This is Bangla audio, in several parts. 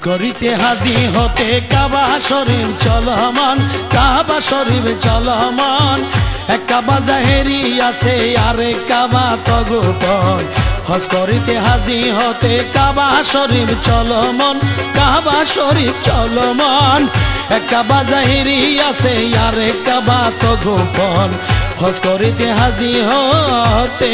করিতে হাজি হতে কাবা শরীফ চলমান, কাবা শরীফ চলমান। এক কাবা জাহেরি আছে আরে কাবা তগোপন। হজ করিতে হাজি হতে কাবা শরীফ চলমান, কাবা শরীফ চলমান। এক কাবা জাহেরি আছে আরে কাবা তগোপন। হজ করিতে হাজি হতে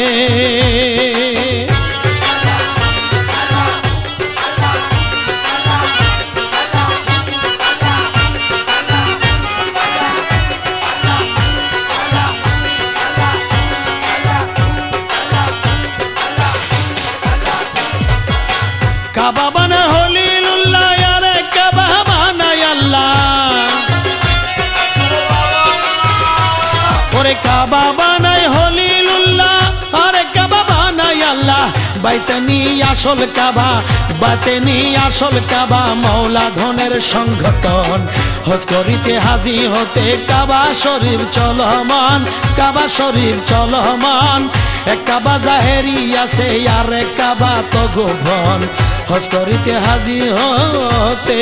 কাবা বানা হলিলুল্লাহ আরে কাবা বানায় আল্লাহ, ওরে কাবা বানায় হলিলুল্লাহ আরে কাবা বানায় আল্লাহ। বাইতেনি আসল কাবা, বাতেনি আসল কাবা, মৌলা ধনের সংগঠন। হজ করিতে হাজি হতে কাবা শরীফ চলমান, কাবা শরীফ চলমান। এক কাবা জাহেরি আছে আর এক কাবা তগোপন। হজ করিতে হাজি হতে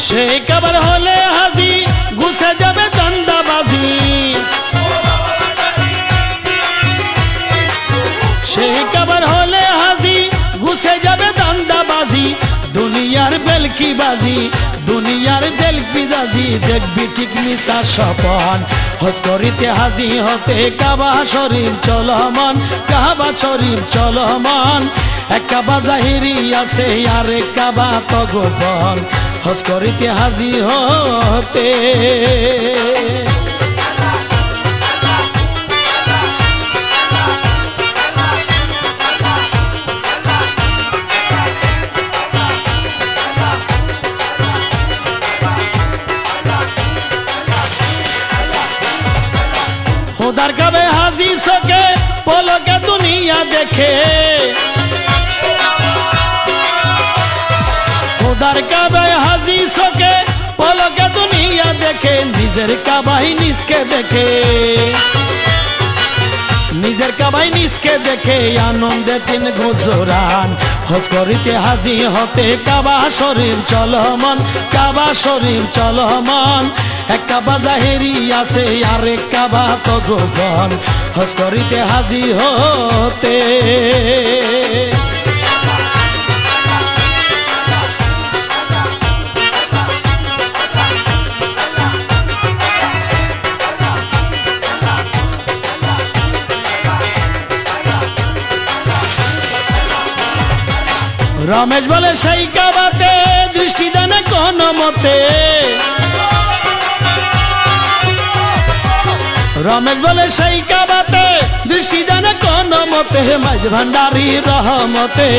সেই কাবার হলে হাজি গুছে যাবে দান্দাবাজি, সেই কাবার হলে হাজি গুছে যাবে দান্দাবাজি। দুনিয়ার বেলকি বাজি, দুনিয়ার দেলকি বাজি, দেখবি ঠিক মিশা স্বপন। হজ করিতে হাজি হতে কাবা শরীফ চলমান, কাবা শরীফ চলমান। এক কাবা জাহিরি আছে আর এক কাবা তগোপন। হজ করিতে হাজি হতে খোদার কাবে হাজি সকে পলকে দুনিয়া দেখে, খোদার কাবে হাজি সকে পলকে দুনিয়া দেখে। নিজের কাবাই নিজকে দেখে, নিজের কাবাই নিজকে দেখে আনন্দে তিন গুজরান। হজ করিতে হাজি হতে কাবা শরীফ চলমান, কাবা শরীফ চলমান। এক কাবা জাহেরি আছে আর এক কাবা তগোপন। হজ করিতে হাজি হতে রমেশ বলে সেই কাবাতে দৃষ্টি দেন কোন মতে, রমেশ বলে সেই কাবাতে দৃষ্টি দেন কোন মতে। মাঝ ভান্ডারি রহমতে,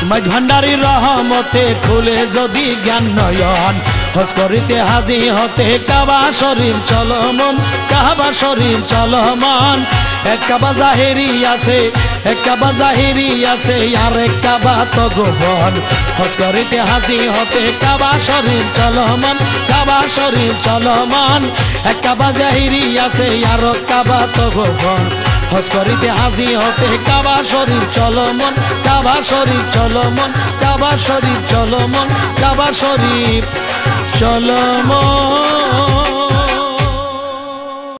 মাঝ ভান্ডারি রহমতে খুলে যদি জ্ঞান নয়ন। হজ করিতে হাজি হতে কাবা শরীফ চলমান, কাবা শরীফ চলমান। এক কাবা জাহেরি আছে, এক কাবা জাহেরি আছে আর এক কাবা তগোপন। হজ করিতে হাজি হতে কাবা শরীফ চলমান, কাবা শরীফ চলমান। এক কাবা জাহেরি আছে আর এক কাবা তগোপন। হজ করিতে হাজি হতে কাবা শরীফ চলমান, কাবা শরীফ চলমান, কাবা শরীফ চলমান, কাবা শরীফ চলমান।